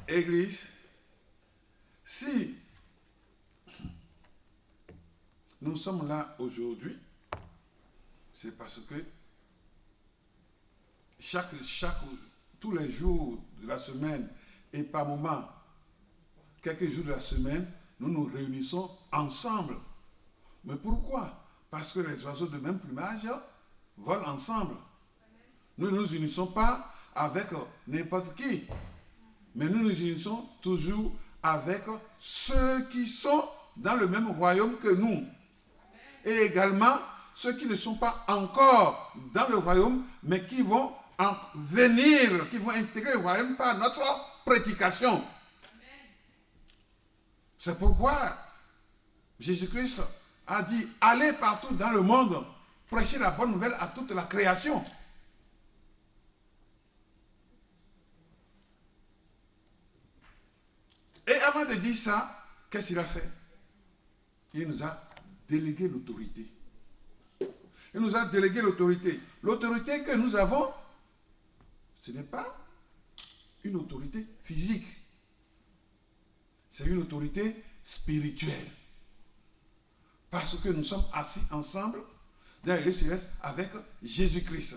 Église, si nous sommes là aujourd'hui, c'est parce que tous les jours de la semaine et par moment, quelques jours de la semaine, nous nous réunissons ensemble. Mais pourquoi? Parce que les oiseaux de même plumage volent ensemble. Nous ne nous unissons pas avec n'importe qui, mais nous nous unissons toujours avec ceux qui sont dans le même royaume que nous. Et également ceux qui ne sont pas encore dans le royaume, mais qui vont en venir, qui vont intégrer le royaume par notre prédication. C'est pourquoi Jésus-Christ a dit, allez partout dans le monde, prêchez la bonne nouvelle à toute la création. Et avant de dire ça, qu'est-ce qu'il a fait? Il nous a délégué l'autorité. Il nous a délégué l'autorité. L'autorité que nous avons, ce n'est pas une autorité physique. C'est une autorité spirituelle. Parce que nous sommes assis ensemble dans les lieux célestes avec Jésus-Christ.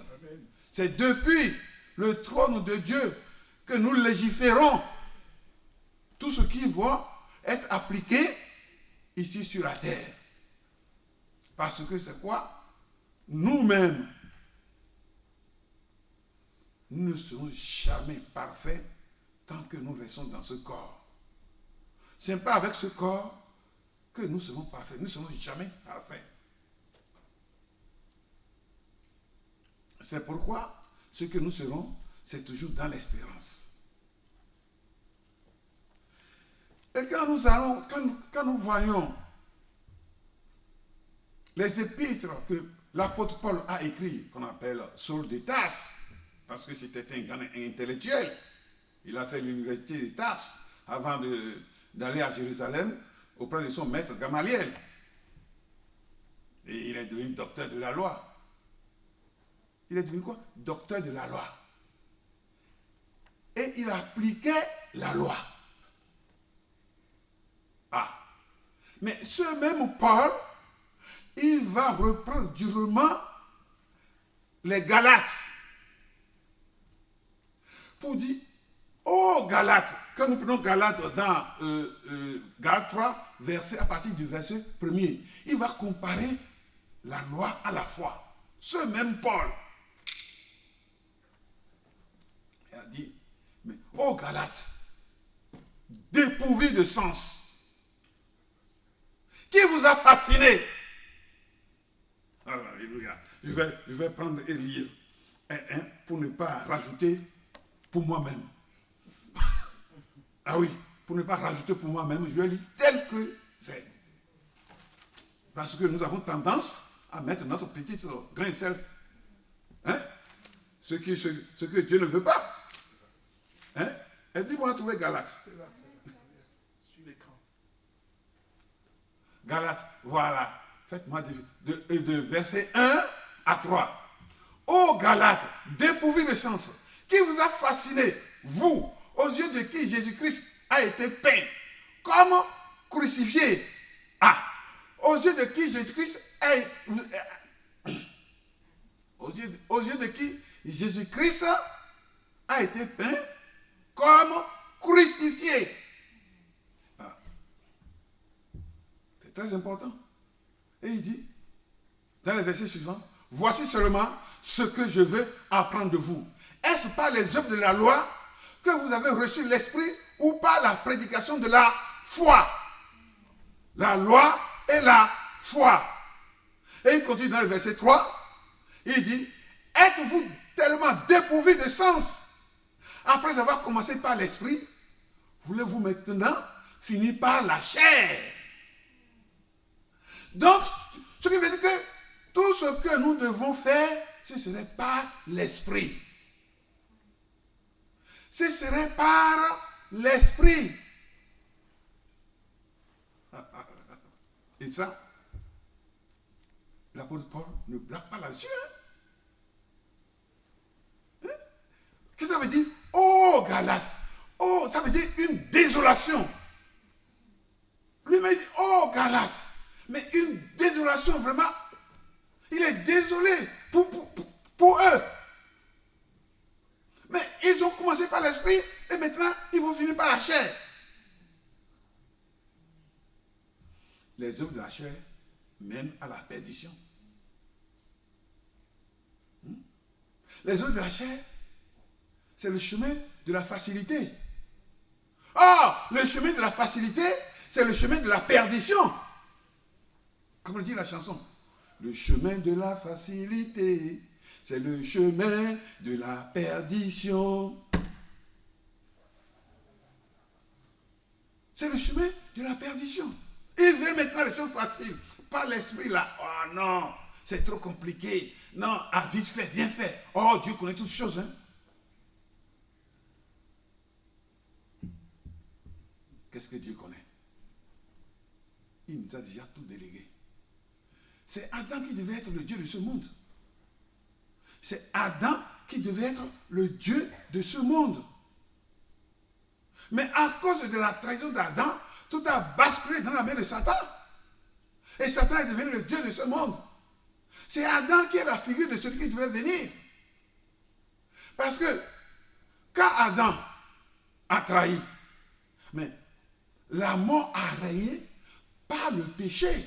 C'est depuis le trône de Dieu que nous légiférons tout ce qui va être appliqué ici sur la terre. Parce que c'est quoi? Nous-mêmes, nous ne serons jamais parfaits tant que nous restons dans ce corps. Ce n'est pas avec ce corps que nous serons parfaits. Nous ne serons jamais parfaits. C'est pourquoi ce que nous serons, c'est toujours dans l'espérance. Et quand nous voyons les épîtres que l'apôtre Paul a écrit, qu'on appelle Saul de Tarse, parce que c'était un grand intellectuel, il a fait l'université de Tarse avant d'aller à Jérusalem auprès de son maître Gamaliel. Et il est devenu docteur de la loi. Il est devenu quoi? Docteur de la loi. Et il appliquait la loi. Ah. Mais ce même Paul, il va reprendre durement les Galates pour dire, oh Galates, quand nous prenons Galates dans Galates 3, à partir du verset 1er, il va comparer la loi à la foi. Ce même Paul, il a dit, mais oh Galates, dépourvus de sens, qui vous a fasciné? Alléluia. Je vais prendre et lire pour ne pas rajouter pour moi-même. Ah oui, pour ne pas rajouter pour moi-même, je vais lire tel que c'est. Parce que nous avons tendance à mettre notre petit grain de sel. Hein? Ce que Dieu ne veut pas. Hein? Et dis-moi trouver Galates. C'est là. Sur l'écran. Galates, voilà. Faites-moi de verset 1 à 3. Ô Galates, dépourvus de sens, qui vous a fasciné, vous, aux yeux de qui Jésus-Christ a été peint, comme crucifié. Ah, aux yeux de qui Jésus-Christ aux yeux de qui Jésus-Christ a été peint comme crucifié. Ah. C'est très important. Et il dit, dans le verset suivant, voici seulement ce que je veux apprendre de vous. Est-ce par les œuvres de la loi que vous avez reçu l'esprit ou par la prédication de la foi? La loi et la foi. Et il continue dans le verset 3, il dit, êtes-vous tellement dépourvus de sens? Après avoir commencé par l'esprit, voulez-vous maintenant finir par la chair? Donc, ce qui veut dire que tout ce que nous devons faire, ce serait par l'esprit. Ce serait par l'esprit. Et ça, l'apôtre Paul ne blague pas là-dessus. Hein? Qu'est-ce que ça veut dire? Oh Galates, Oh, ça veut dire une désolation. Lui m'a dit, oh Galate, mais une désolation vraiment. Il est désolé pour eux. Mais ils ont commencé par l'esprit et maintenant ils vont finir par la chair. Les œuvres de la chair mènent à la perdition. Les œuvres de la chair, c'est le chemin de la facilité. Ah, le chemin de la facilité, c'est le chemin de la perdition. Comme le dit la chanson. Le chemin de la facilité, c'est le chemin de la perdition. C'est le chemin de la perdition. Ils veulent maintenant les choses faciles. Pas l'esprit là. Oh non, c'est trop compliqué. Non, vite fait, bien fait. Oh, Dieu connaît toutes choses. Hein? Qu'est-ce que Dieu connaît? Il nous a déjà tout délégué. C'est Adam qui devait être le Dieu de ce monde. C'est Adam qui devait être le Dieu de ce monde. Mais à cause de la trahison d'Adam, tout a basculé dans la main de Satan. Et Satan est devenu le Dieu de ce monde. C'est Adam qui est la figure de celui qui devait venir. Parce que quand Adam a trahi, mais la mort a régné par le péché.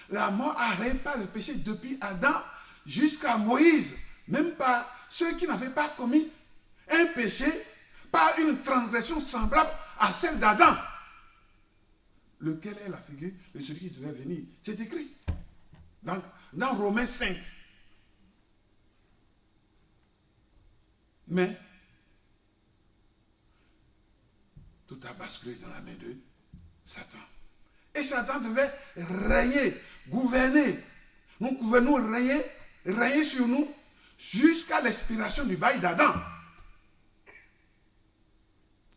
La mort a régné par le péché depuis Adam jusqu'à Moïse. Même par ceux qui n'avaient pas commis un péché, par une transgression semblable à celle d'Adam. Lequel est la figure de celui qui devait venir? C'est écrit dans Romains 5. Mais tout a basculé dans la main de Satan. Et Satan devait régner, gouverner. Nous pouvons régner sur nous jusqu'à l'expiration du bail d'Adam.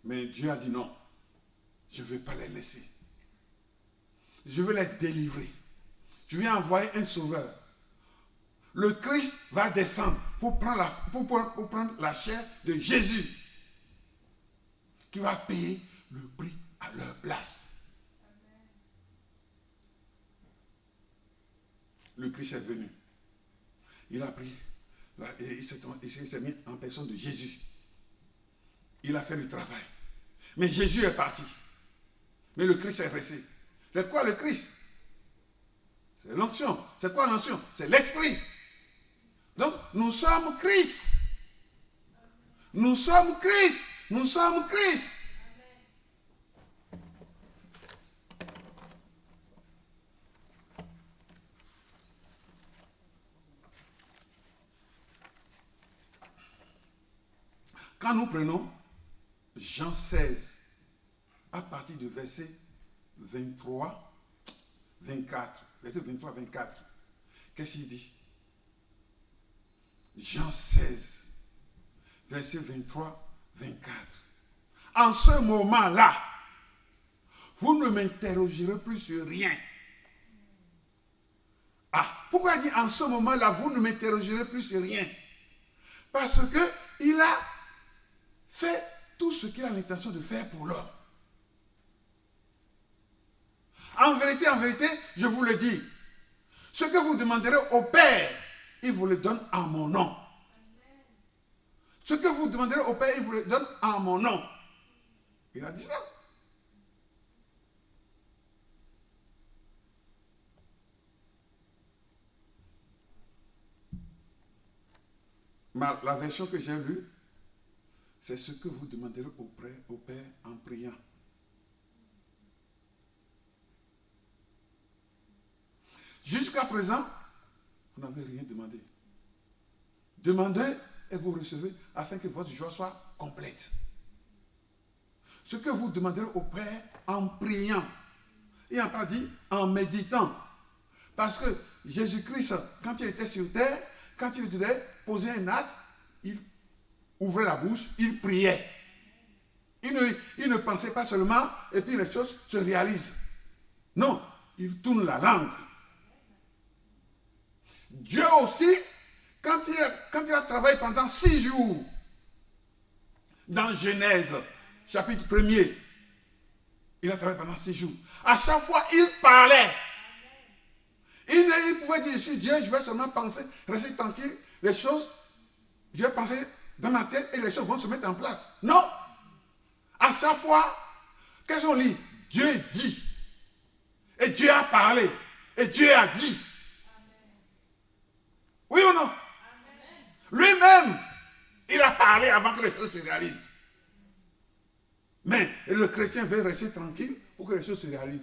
Mais Dieu a dit non, je ne vais pas les laisser. Je veux les délivrer. Je vais envoyer un sauveur. Le Christ va descendre pour prendre la chair de Jésus, qui va payer le prix à leur place. Le Christ est venu. Il a pris, il s'est mis en personne de Jésus. Il a fait le travail. Mais Jésus est parti. Mais le Christ est resté. C'est quoi le Christ? C'est l'onction. C'est quoi l'onction? C'est l'esprit. Donc, nous sommes Christ. Nous sommes Christ. Nous sommes Christ. Quand nous prenons Jean 16, à partir du verset 23, 24, verset 23, 24, qu'est-ce qu'il dit? Jean 16, verset 23, 24. En ce moment-là, vous ne m'interrogerez plus sur rien. Ah, pourquoi il dit en ce moment-là, vous ne m'interrogerez plus sur rien? Parce que il a fait tout ce qu'il a l'intention de faire pour l'homme. En vérité, je vous le dis, ce que vous demanderez au Père, il vous le donne en mon nom. Ce que vous demanderez au Père, il vous le donne en mon nom. Il a dit ça. La version que j'ai lue, c'est ce que vous demanderez au Père en priant. Jusqu'à présent, vous n'avez rien demandé. Demandez et vous recevez afin que votre joie soit complète. Ce que vous demanderez au Père en priant. Il n'a pas dit en méditant. Parce que Jésus-Christ, quand il était sur terre, quand il devait poser un acte, il ouvrait la bouche, il priait. Il ne pensait pas seulement et puis les choses se réalisent. Non, il tourne la langue. Dieu aussi, quand il a travaillé pendant 6 jours, Dans Genèse, chapitre 1er, il a travaillé pendant 6 jours. À chaque fois, il parlait. Il pouvait dire, je suis Dieu, je vais seulement penser, rester tranquille, les choses, je vais penser dans ma tête et les choses vont se mettre en place. Non! À chaque fois, qu'est-ce qu'on lit? Dieu dit. Et Dieu a parlé. Et Dieu a dit. Oui ou non? Lui-même, il a parlé avant que les choses se réalisent. Mais le chrétien veut rester tranquille pour que les choses se réalisent.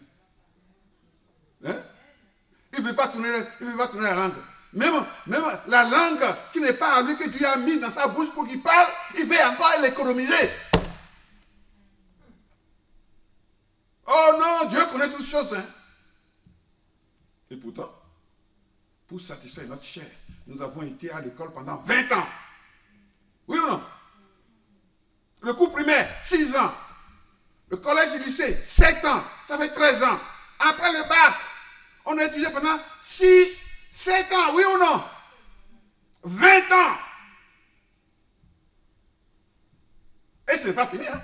Hein? Il ne veut pas tourner la langue. Même la langue qui n'est pas à lui, que Dieu a mis dans sa bouche pour qu'il parle, il veut encore l'économiser. Oh non, Dieu connaît toutes choses. Hein? Et pourtant, pour satisfaire notre chair, nous avons été à l'école pendant 20 ans. Oui ou non? Le cours primaire, 6 ans. Le collège et le lycée, 7 ans. Ça fait 13 ans. Après le bac, on a étudié pendant 6, 7 ans. Oui ou non? 20 ans. Et ce n'est pas fini. Hein?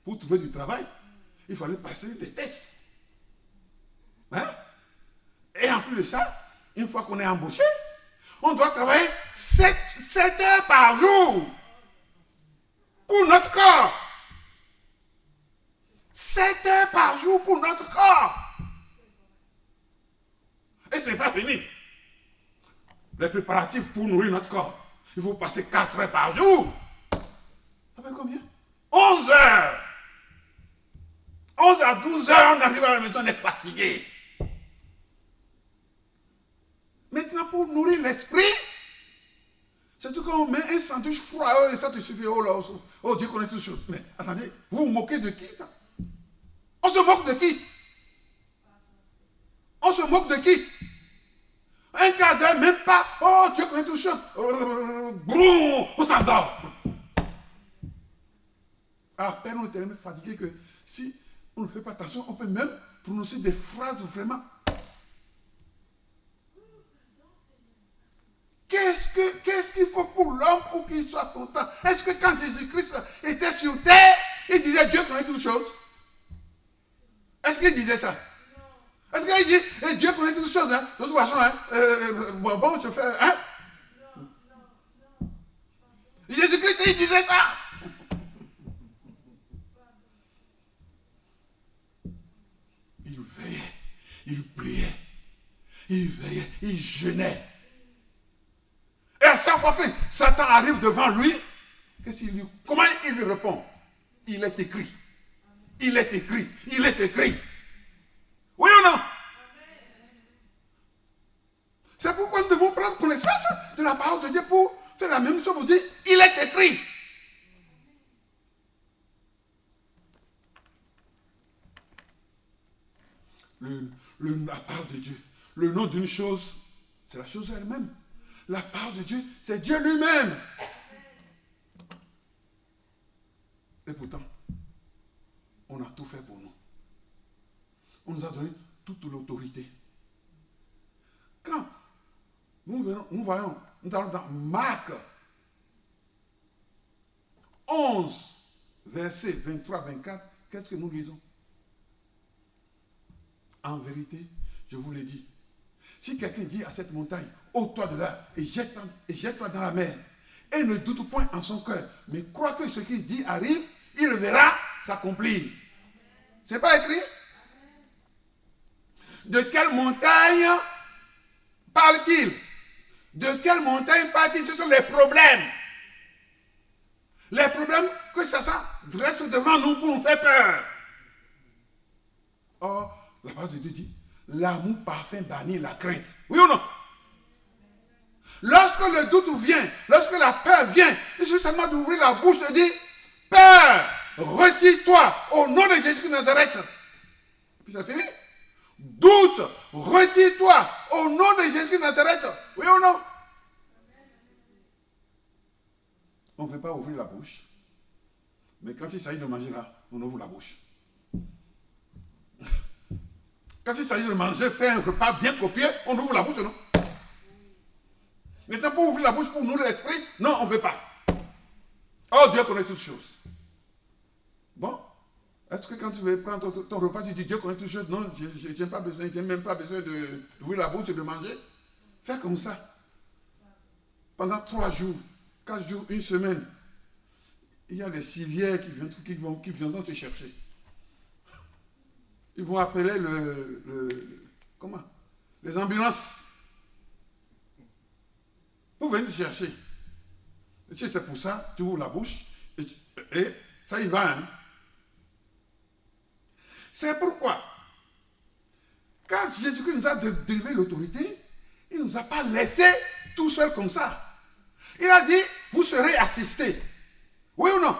Pour trouver du travail, il fallait passer des tests. Hein? Et en plus de ça, une fois qu'on est embauché, on doit travailler 7 heures par jour pour notre corps. 7 heures par jour pour notre corps. Et ce n'est pas fini. Les préparatifs pour nourrir notre corps. Il faut passer 4 heures par jour. Ça fait combien? 11 heures. 11 à 12 heures, on arrive à la maison, on est fatigué. Maintenant, pour nourrir l'esprit, c'est tout quand on met un sandwich froid, et ça te suffit. Oh là, oh Dieu connaît toutes choses. Mais attendez, vous vous moquez de qui ça? On se moque de qui? On se moque de qui? Un quart d'heure, même pas. Oh Dieu connaît toutes choses. Boum, on s'endort. À peine on est tellement fatigué que si on ne fait pas attention, on peut même prononcer des phrases vraiment. Qu'est-ce qu'il faut pour l'homme pour qu'il soit content? Est-ce que quand Jésus-Christ était sur terre, il disait Dieu connaît toutes choses? Est-ce qu'il disait ça? Est-ce qu'il dit Dieu connaît toutes choses? Hein? De toute façon, bon, je fais. Hein? Jésus-Christ, il disait ça. Il veillait, il priait, il veillait, il jeûnait. Et à chaque fois que Satan arrive devant lui, comment il lui répond? Il est écrit. Il est écrit. Il est écrit. Oui ou non? C'est pourquoi nous devons prendre connaissance de la parole de Dieu pour faire la même chose pour dire, il est écrit. La parole de Dieu. Le nom d'une chose, c'est la chose elle-même. La parole de Dieu, c'est Dieu lui-même. Et pourtant, on a tout fait pour nous. On nous a donné toute l'autorité. Quand nous allons dans Marc 11, versets 23-24, qu'est-ce que nous lisons? En vérité, je vous l'ai dit, si quelqu'un dit à cette montagne, ôte-toi de là et jette-toi dans la mer, et ne doute point en son cœur, mais crois que ce qu'il dit arrive, il verra s'accomplir. C'est pas écrit? De quelle montagne parle-t-il? De quelle montagne parle-t-il? Ce sont les problèmes. Les problèmes que Satan dresse devant nous pour nous faire peur. Or, la parole de Dieu dit, l'amour parfait bannit la crainte. Oui ou non? Lorsque le doute vient, lorsque la peur vient, il suffit seulement d'ouvrir la bouche et de dire, peur, retire-toi au nom de Jésus de Nazareth. Puis ça finit. Doute, retire-toi au nom de Jésus de Nazareth. Oui ou non? On ne veut pas ouvrir la bouche. Mais quand il s'agit de manger là, on ouvre la bouche. Quand il s'agit de manger, faire un repas bien copié, on ouvre la bouche, non? Maintenant, pour ouvrir la bouche, pour nourrir l'esprit, non, on ne veut pas. Oh, Dieu connaît toutes choses. Parce que quand tu veux prendre ton repas, tu dis Dieu connaît toutes choses. Non, je n'ai pas besoin, je n'ai même pas besoin d'ouvrir la bouche et de manger. Fais comme ça. Pendant 3 jours, 4 jours, 1 semaine, il y a des civières qui viendront te chercher. Ils vont appeler les ambulances pour venir te chercher. Et c'est pour ça, tu ouvres la bouche et ça y va. Hein? C'est pourquoi, quand Jésus-Christ nous a délivré l'autorité, il ne nous a pas laissés tout seuls comme ça. Il a dit, vous serez assistés. Oui ou non?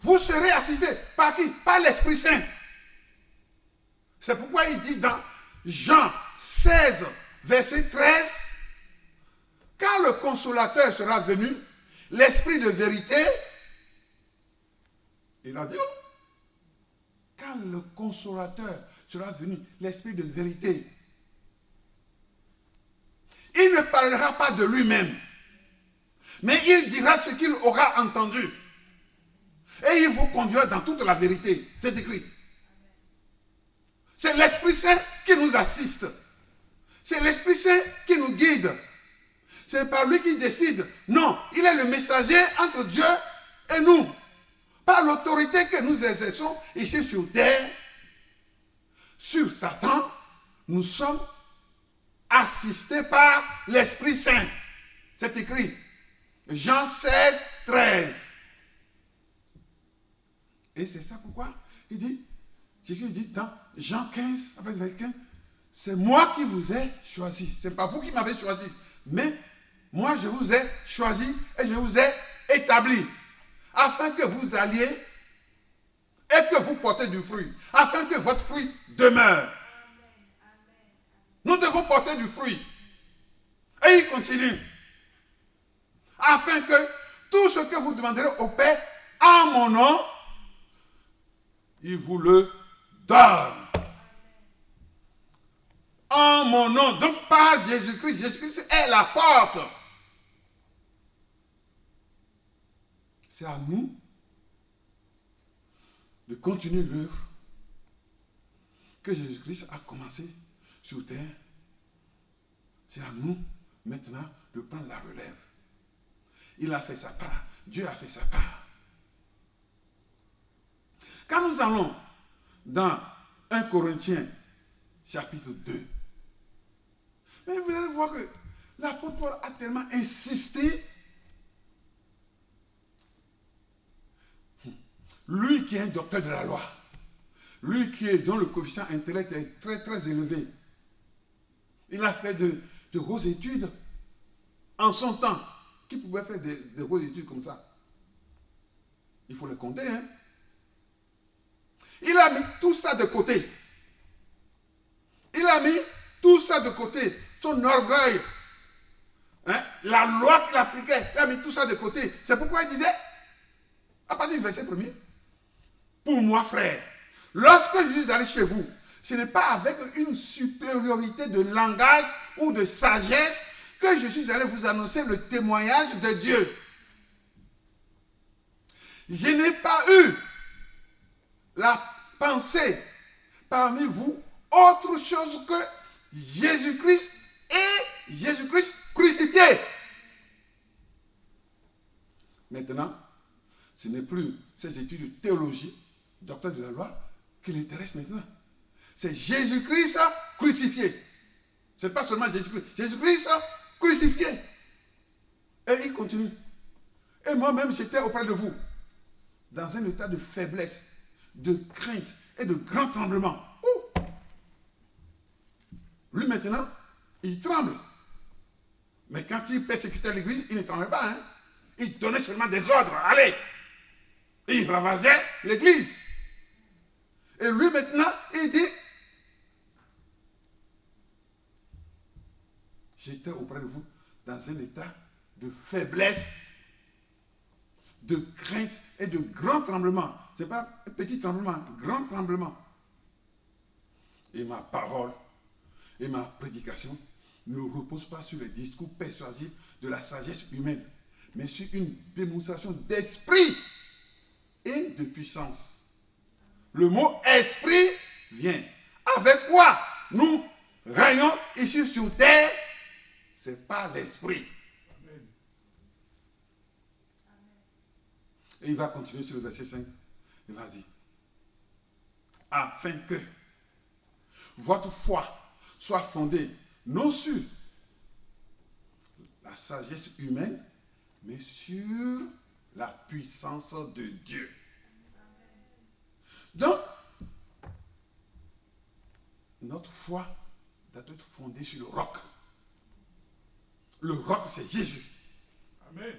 Vous serez assistés. Par qui? Par l'Esprit Saint. C'est pourquoi il dit dans Jean 16, verset 13, quand le consolateur sera venu, l'Esprit de vérité, il a dit, quand le consolateur sera venu, l'Esprit de vérité, il ne parlera pas de lui-même, mais il dira ce qu'il aura entendu. Et il vous conduira dans toute la vérité. C'est écrit. C'est l'Esprit Saint qui nous assiste. C'est l'Esprit Saint qui nous guide. C'est par lui qui décide. Non, il est le messager entre Dieu et nous. Par l'autorité que nous exerçons ici sur terre, sur Satan, nous sommes assistés par l'Esprit Saint. C'est écrit. Jean 16, 13. Et c'est ça pourquoi il dit, Jésus dit dans Jean 15, avec verset 15, c'est moi qui vous ai choisi. Ce n'est pas vous qui m'avez choisi, mais moi je vous ai choisi et je vous ai établi afin que vous alliez et que vous portez du fruit, afin que votre fruit demeure. Nous devons porter du fruit. Et il continue. Afin que tout ce que vous demanderez au Père en mon nom, il vous le donne. En mon nom. Donc par Jésus-Christ. Jésus-Christ est la porte. C'est à nous de continuer l'œuvre que Jésus-Christ a commencé sur terre. C'est à nous maintenant de prendre la relève. Il a fait sa part. Dieu a fait sa part. Quand nous allons dans 1 Corinthiens chapitre 2, mais vous allez voir que l'apôtre Paul a tellement insisté. Lui qui est un docteur de la loi, lui dont le coefficient intellectuel est très très élevé, il a fait de grosses études en son temps. Qui pouvait faire de grosses études comme ça? Il faut les compter, hein? Il a mis tout ça de côté. Il a mis tout ça de côté. Son orgueil, hein? La loi qu'il appliquait, il a mis tout ça de côté. C'est pourquoi il disait, à partir du verset 1er, pour moi, frère, lorsque je suis allé chez vous, ce n'est pas avec une supériorité de langage ou de sagesse que je suis allé vous annoncer le témoignage de Dieu. Je n'ai pas eu la pensée parmi vous autre chose que Jésus-Christ et Jésus-Christ crucifié. Maintenant, ce n'est plus ces études de théologie, docteur de la loi, qui l'intéressent maintenant. C'est Jésus-Christ crucifié. Ce n'est pas seulement Jésus-Christ. Jésus-Christ crucifié. Et il continue. Et moi-même, j'étais auprès de vous, dans un état de faiblesse, de crainte et de grand tremblement. Ouh. Lui maintenant, il tremble. Mais quand il persécutait l'église, il ne tremblait pas. Hein? Il donnait seulement des ordres. Allez! Et il ravageait l'église. Et lui maintenant, il dit, j'étais auprès de vous dans un état de faiblesse, de crainte et de grand tremblement. Ce n'est pas un petit tremblement, grand tremblement. Et ma parole et ma prédication ne reposent pas sur les discours persuasifs de la sagesse humaine, mais sur une démonstration d'esprit et de puissance. Le mot esprit vient. Avec quoi nous régnons ici sur terre? C'est pas l'esprit. Et il va continuer sur le verset 5. Il va dire, afin que votre foi soit fondée non sur la sagesse humaine, mais sur la puissance de Dieu. Donc, notre foi doit être fondée sur le roc. Le roc, c'est Jésus. Amen.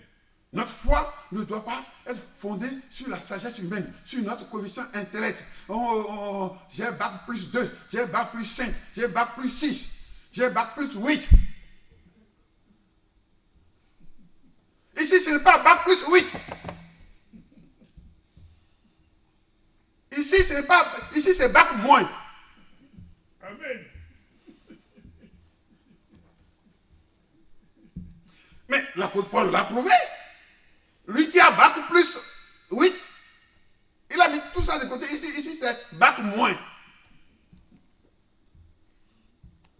Notre foi ne doit pas être fondée sur la sagesse humaine, sur notre coefficient intellect. J'ai bac plus 2, j'ai bac plus 5, j'ai bac plus 6, j'ai bac plus 8. Ici, ce n'est pas bac plus 8. Ici, ce n'est pas, ici, c'est bac moins. Amen. Mais l'apôtre Paul l'a prouvé. Lui qui a bac plus 8, il a mis tout ça de côté. Ici c'est bac moins.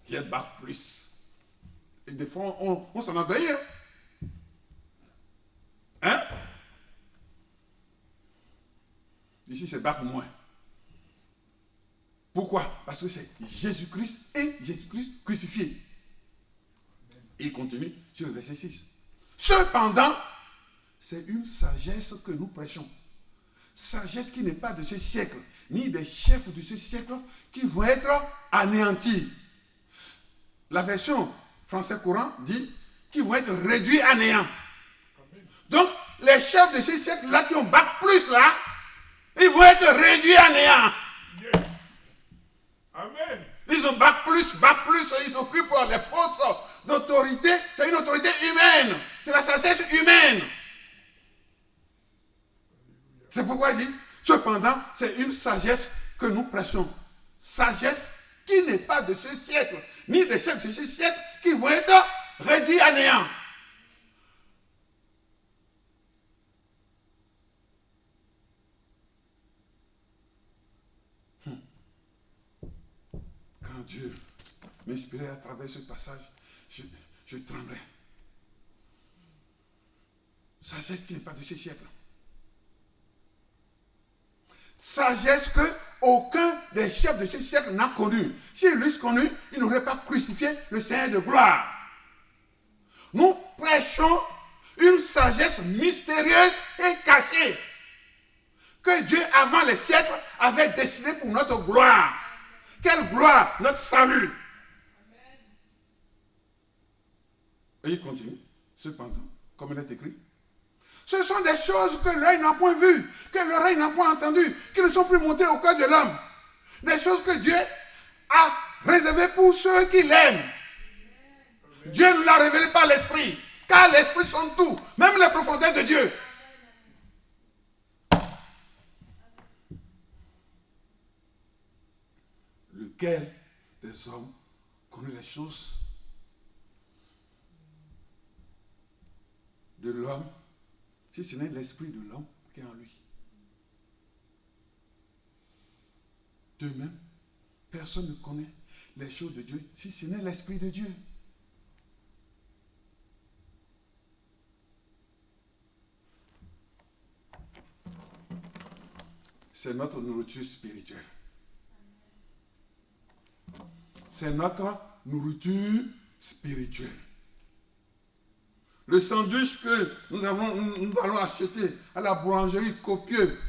J'ai bac plus. Et des fois, on s'en endeuille. Hein? Ici, c'est bac moins. Pourquoi? Parce que c'est Jésus-Christ et Jésus-Christ crucifié. Et il continue sur le verset 6. Cependant, c'est une sagesse que nous prêchons. Sagesse qui n'est pas de ce siècle, ni des chefs de ce siècle qui vont être anéantis. La version français courant dit qu'ils vont être réduits à néant. Donc, les chefs de ce siècle-là qui ont bac plus là, ils vont être réduits à néant. Yes. Amen. Ils ont bac plus, ils occupent les postes d'autorité. C'est une autorité humaine. C'est la sagesse humaine. C'est pourquoi il dit, cependant, c'est une sagesse que nous prêchons. Sagesse qui n'est pas de ce siècle, ni des chefs de ce siècle, qui vont être réduits à néant. Quand Dieu m'inspirait à travers ce passage, je tremblais. Sagesse qui n'est pas de ce siècle. Sagesse que aucun des chefs de ce siècle n'a connue. S'ils l'eussent connu, ils n'auraient pas crucifié le Seigneur de gloire. Nous prêchons une sagesse mystérieuse et cachée que Dieu, avant les siècles, avait destinée pour notre gloire. Quelle gloire? Notre salut. Et il continue. Cependant, comme il est écrit, ce sont des choses que l'œil n'a point vues, que l'oreille n'a point entendues, qui ne sont plus montées au cœur de l'homme. Des choses que Dieu a réservées pour ceux qui l'aiment. Dieu ne l'a révélé par l'Esprit, car l'Esprit sonde tout, même les profondeurs de Dieu. Lequel des hommes connaît les choses de l'homme, si ce n'est l'esprit de l'homme qui est en lui? De même, personne ne connaît les choses de Dieu si ce n'est l'esprit de Dieu. C'est notre nourriture spirituelle. C'est notre nourriture spirituelle. Le sandwich que nous allons acheter à la boulangerie copieux,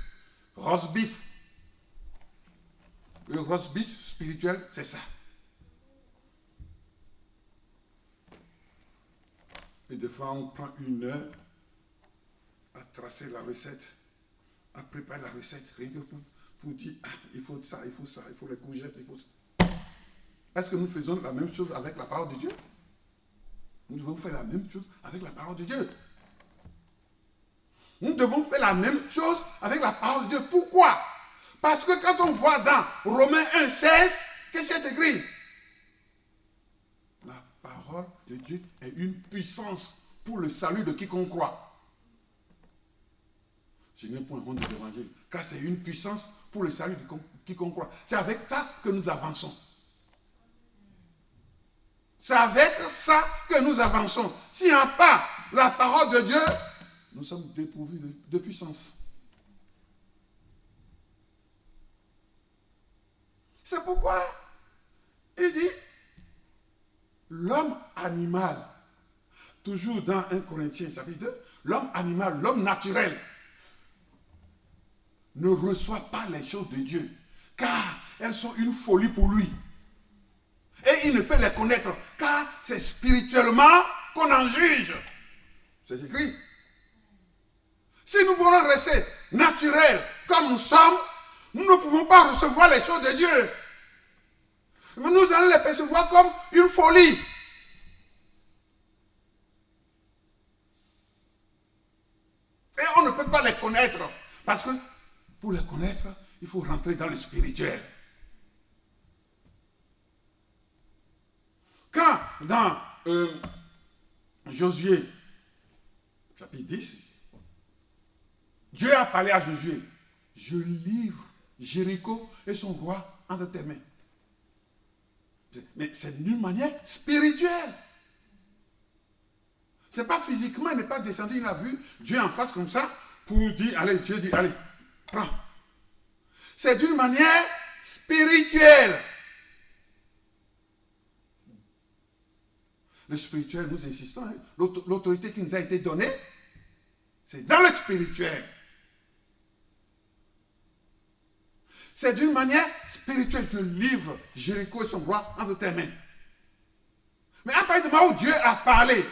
roast beef. Le roast beef spirituel, c'est ça. Et des fois, on prend 1 heure à tracer la recette, à préparer la recette, rien que pour dire, ah, il faut ça, il faut les courgettes, il faut ça. Est-ce que nous faisons la même chose avec la parole de Dieu? Nous devons faire la même chose avec la parole de Dieu. Nous devons faire la même chose avec la parole de Dieu. Pourquoi? Parce que quand on voit dans Romains 1,16, qu'est-ce qui est écrit? La parole de Dieu est une puissance pour le salut de quiconque croit. Je n'ai point honte de l'évangile, car c'est une puissance pour le salut de quiconque croit. C'est avec ça que nous avançons. C'est avec ça que nous avançons. S'il n'y a pas la parole de Dieu, nous sommes dépourvus de puissance. C'est pourquoi il dit l'homme animal, toujours dans 1 Corinthiens chapitre 2, l'homme animal, l'homme naturel, ne reçoit pas les choses de Dieu, car elles sont une folie pour lui. Et il ne peut les connaître, car c'est spirituellement qu'on en juge. C'est écrit. Si nous voulons rester naturels comme nous sommes, nous ne pouvons pas recevoir les choses de Dieu. Mais nous allons les percevoir comme une folie. Et on ne peut pas les connaître. Parce que pour les connaître, il faut rentrer dans le spirituel. Quand dans Josué, chapitre 10, Dieu a parlé à Josué, je livre Jéricho et son roi entre tes mains. Mais c'est d'une manière spirituelle. C'est pas physiquement, il n'est pas descendu, il a vu Dieu en face comme ça pour dire, allez, Dieu dit, allez, prends. C'est d'une manière spirituelle. Le spirituel, nous insistons, hein, l'autorité qui nous a été donnée, c'est dans le spirituel. C'est d'une manière spirituelle que livre Jéricho et son roi entre tes mains. Mais à partir du moment où Dieu a parlé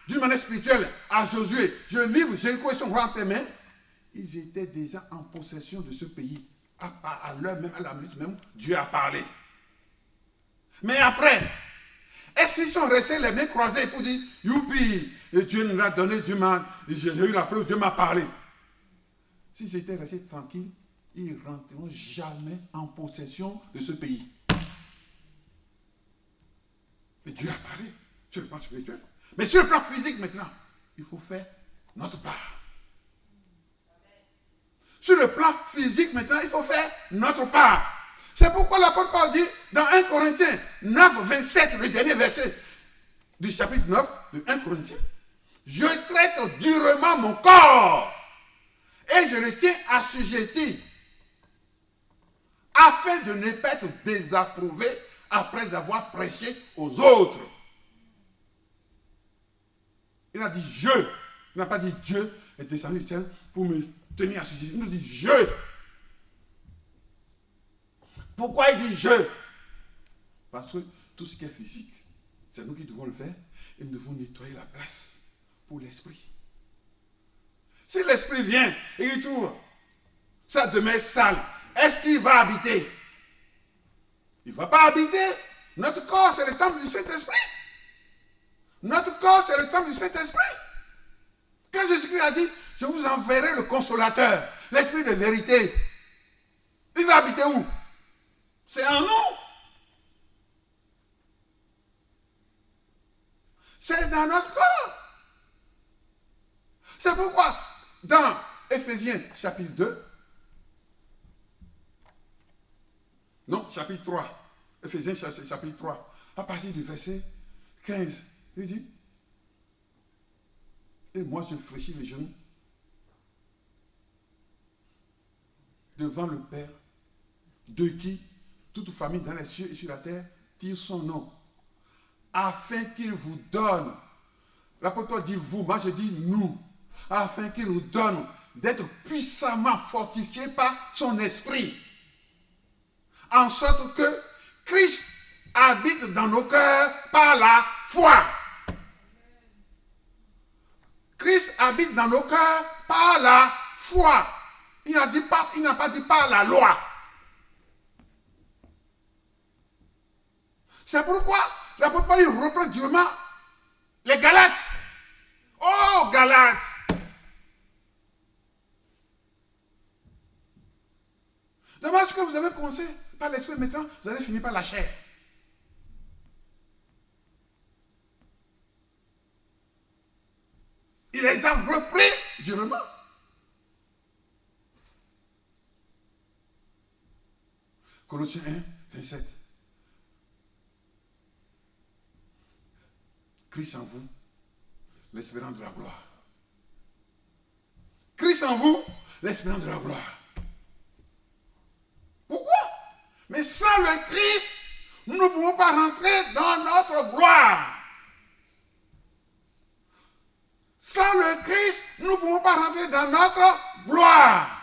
d'une manière spirituelle à Josué, je livre Jéricho et son roi entre tes mains, ils étaient déjà en possession de ce pays. À l'heure même, à la minute même, Dieu a parlé. Mais après, est-ce qu'ils sont restés les mains croisées pour dire, youpi, et Dieu nous l'a donné, j'ai eu la preuve, Dieu m'a parlé. S'ils étaient restés tranquilles, ils ne rentreront jamais en possession de ce pays. Mais Dieu a parlé sur le plan spirituel. Mais sur le plan physique maintenant, il faut faire notre part. Sur le plan physique maintenant, il faut faire notre part. C'est pourquoi l'apôtre Paul dit dans 1 Corinthiens 9, 27, le dernier verset du chapitre 9 de 1 Corinthiens, je traite durement mon corps et je le tiens assujetti afin de ne pas être désapprouvé après avoir prêché aux autres. Il a dit je. Il n'a pas dit Dieu est descendu du ciel pour me tenir assujetti. Il nous dit je. Pourquoi il dit je? Parce que tout ce qui est physique, c'est nous qui devons le faire et nous devons nettoyer la place pour l'esprit. Si l'esprit vient et il trouve ça demeure sale, est-ce qu'il va habiter? Il ne va pas habiter. Notre corps, c'est le temple du Saint-Esprit. Notre corps, c'est le temple du Saint-Esprit. Quand Jésus-Christ a dit, je vous enverrai le consolateur, l'esprit de vérité, il va habiter où? C'est en nous. C'est dans notre corps. C'est pourquoi, dans Éphésiens chapitre 2, non, chapitre 3, Éphésiens chapitre 3, à partir du verset 15, il dit, et moi je fléchis les genoux devant le Père, de qui toute famille dans les cieux et sur la terre tire son nom, afin qu'il vous donne, l'apôtre dit vous, moi je dis nous, afin qu'il nous donne d'être puissamment fortifiés par son esprit, en sorte que Christ habite dans nos cœurs par la foi. Christ habite dans nos cœurs par la foi. Il n'a pas dit par la loi. C'est pourquoi l'apôtre Paul reprend durement les Galates. Oh, Galates! Dommage que vous avez commencé par l'esprit, maintenant vous allez finir par la chair. Il les a repris durement. Colossiens 1, 27. Christ en vous, l'espérance de la gloire. Christ en vous, l'espérance de la gloire. Pourquoi? Mais sans le Christ, nous ne pouvons pas rentrer dans notre gloire. Sans le Christ, nous ne pouvons pas rentrer dans notre gloire.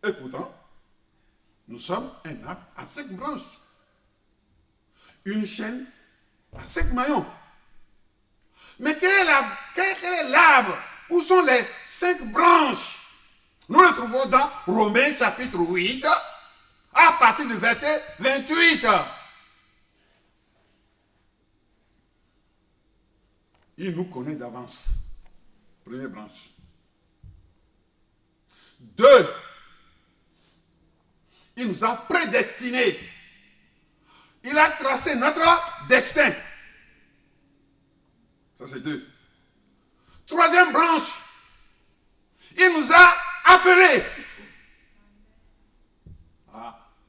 Et pourtant, nous sommes un arbre à 5 branches. Une chaîne à 5 maillons. Mais quel est l'arbre? Où sont les 5 branches? Nous le trouvons dans Romains chapitre 8, à partir du verset 28. Il nous connaît d'avance. Première branche. 2. Il nous a prédestinés. Il a tracé notre destin. Ça c'est 2. 3e branche. Il nous a appelés.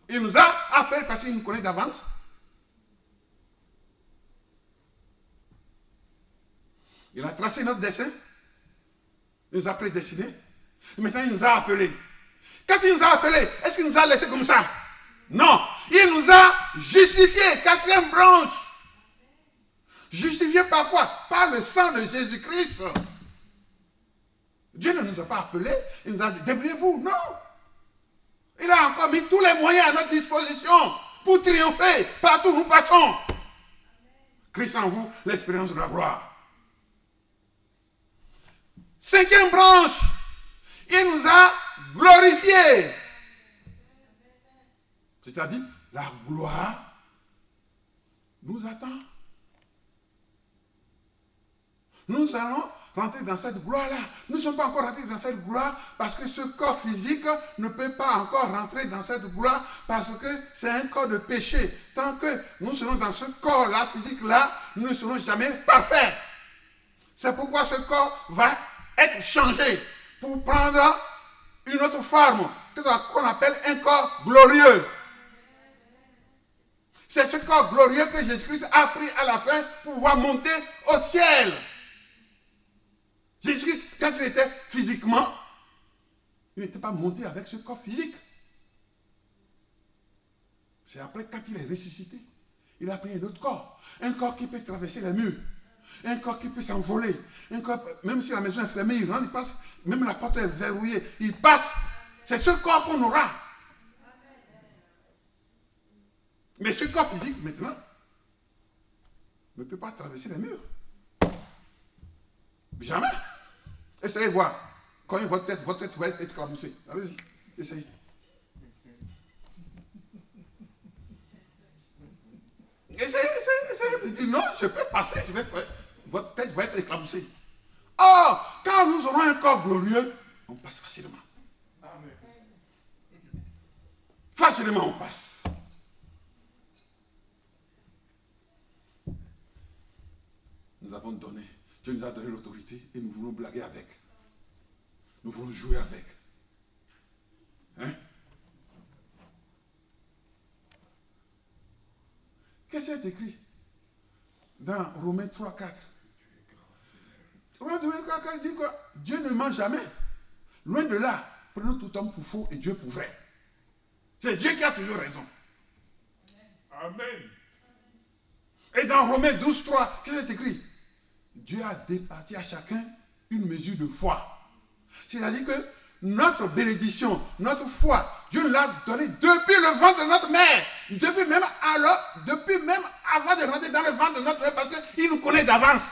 Il nous a appelés parce qu'il nous connaît d'avance. Il a tracé notre destin. Il nous a prédestinés. Et maintenant, il nous a appelés. Quand il nous a appelés, est-ce qu'il nous a laissés comme ça? Non. Il nous a justifiés. 4e branche. Justifiés par quoi? Par le sang de Jésus-Christ. Dieu ne nous a pas appelés. Il nous a dit, débrouillez-vous. Non. Il a encore mis tous les moyens à notre disposition pour triompher partout où nous passons. Christ en vous, l'espérance de la gloire. 5e branche, il nous a glorifiés. C'est-à-dire, la gloire nous attend. Nous allons rentrer dans cette gloire-là. Nous ne sommes pas encore rentrés dans cette gloire parce que ce corps physique ne peut pas encore rentrer dans cette gloire parce que c'est un corps de péché. Tant que nous serons dans ce corps-là, physique-là, nous ne serons jamais parfaits. C'est pourquoi ce corps va être changé pour prendre une autre forme, qu'on appelle un corps glorieux. C'est ce corps glorieux que Jésus-Christ a pris à la fin pour pouvoir monter au ciel. Jésus-Christ, quand il était physiquement, il n'était pas monté avec ce corps physique. C'est après, quand il est ressuscité, il a pris un autre corps. Un corps qui peut traverser les murs. Un corps qui peut s'envoler. Un corps, même si la maison est fermée, il rentre, il passe. Même la porte est verrouillée, il passe. C'est ce corps qu'on aura. Mais ce corps physique, maintenant, ne peut pas traverser les murs. Jamais. Essayez de voir. Quand votre tête va être éclaboussée. Allez-y, essayez. Essayez. Il dit non, je peux passer. Votre tête va être éclaboussée. Or, quand nous aurons un corps glorieux, on passe facilement. Amen. Facilement, on passe. Nous avons donné. Dieu nous a donné l'autorité et nous voulons blaguer avec. Nous voulons jouer avec. Hein? Qu'est-ce qui est écrit dans Romains 3, 4? Romains 3, 4 dit quoi? Dieu ne ment jamais. Loin de là, prenons tout homme pour faux et Dieu pour vrai. C'est Dieu qui a toujours raison. Amen. Et dans Romains 12, 3, qu'est-ce qui est écrit? Dieu a départi à chacun une mesure de foi. C'est-à-dire que notre bénédiction, notre foi, Dieu nous l'a donné depuis le ventre de notre mère. Depuis même avant de rentrer dans le ventre de notre mère, parce qu'il nous connaît d'avance.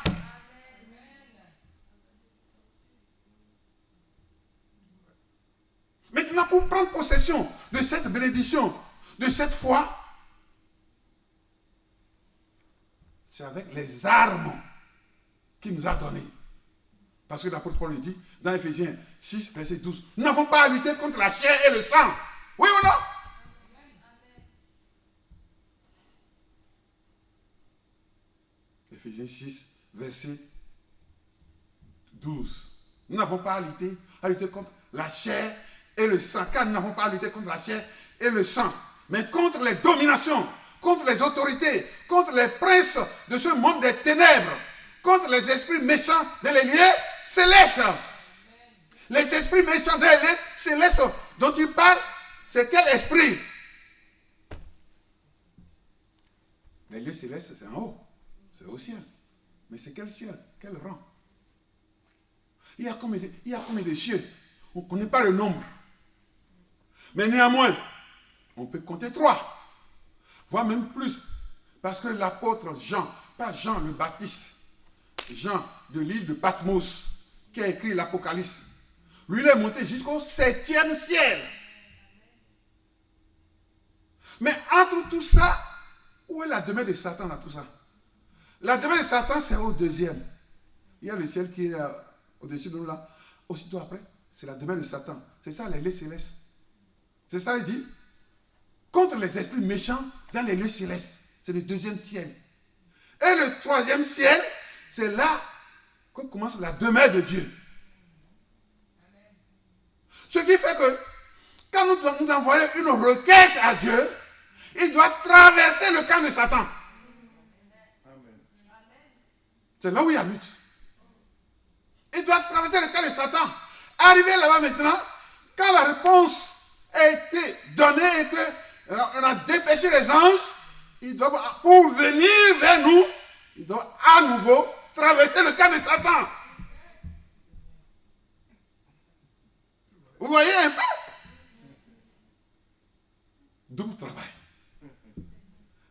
Maintenant, pour prendre possession de cette bénédiction, de cette foi, c'est avec les armes qu'il nous a données. Parce que l'apôtre Paul dit, dans Ephésiens 6, verset 12, nous n'avons pas à lutter contre la chair et le sang. Oui ou non? Ephésiens 6, verset 12. Nous n'avons pas à lutter contre la chair et le sang. Car nous n'avons pas à lutter contre la chair et le sang, mais contre les dominations, contre les autorités, contre les princes de ce monde des ténèbres, contre les esprits méchants dans les lieux célestes. Les esprits méchants dans les lieux célestes dont il parle, c'est quel esprit? Les lieux célestes, c'est en haut, c'est au ciel. Mais c'est quel ciel? Quel rang? Il y a combien de cieux? On ne connaît pas le nombre. Mais néanmoins, on peut compter 3, voire même plus. Parce que l'apôtre Jean, pas Jean le Baptiste, Jean de l'île de Patmos, qui a écrit l'Apocalypse, lui il est monté jusqu'au 7e ciel. Mais entre tout ça, où est la demeure de Satan dans tout ça? La demeure de Satan, c'est au 2e. Il y a le ciel qui est au-dessus de nous là. Aussitôt après, c'est la demeure de Satan. C'est ça les lieux célestes. C'est ça, il dit. Contre les esprits méchants dans les lieux célestes. C'est le 2e ciel. Et le 3e ciel, c'est là que commence la demeure de Dieu. Ce qui fait que quand nous envoyons une requête à Dieu, il doit traverser le camp de Satan. C'est là où il y a lutte. Il doit traverser le camp de Satan. Arrivé là-bas maintenant, quand la réponse a été donnée et qu'on a dépêché les anges, ils doivent, pour venir vers nous, ils doivent à nouveau traverser le camp de Satan. Vous voyez un peu? Double travail.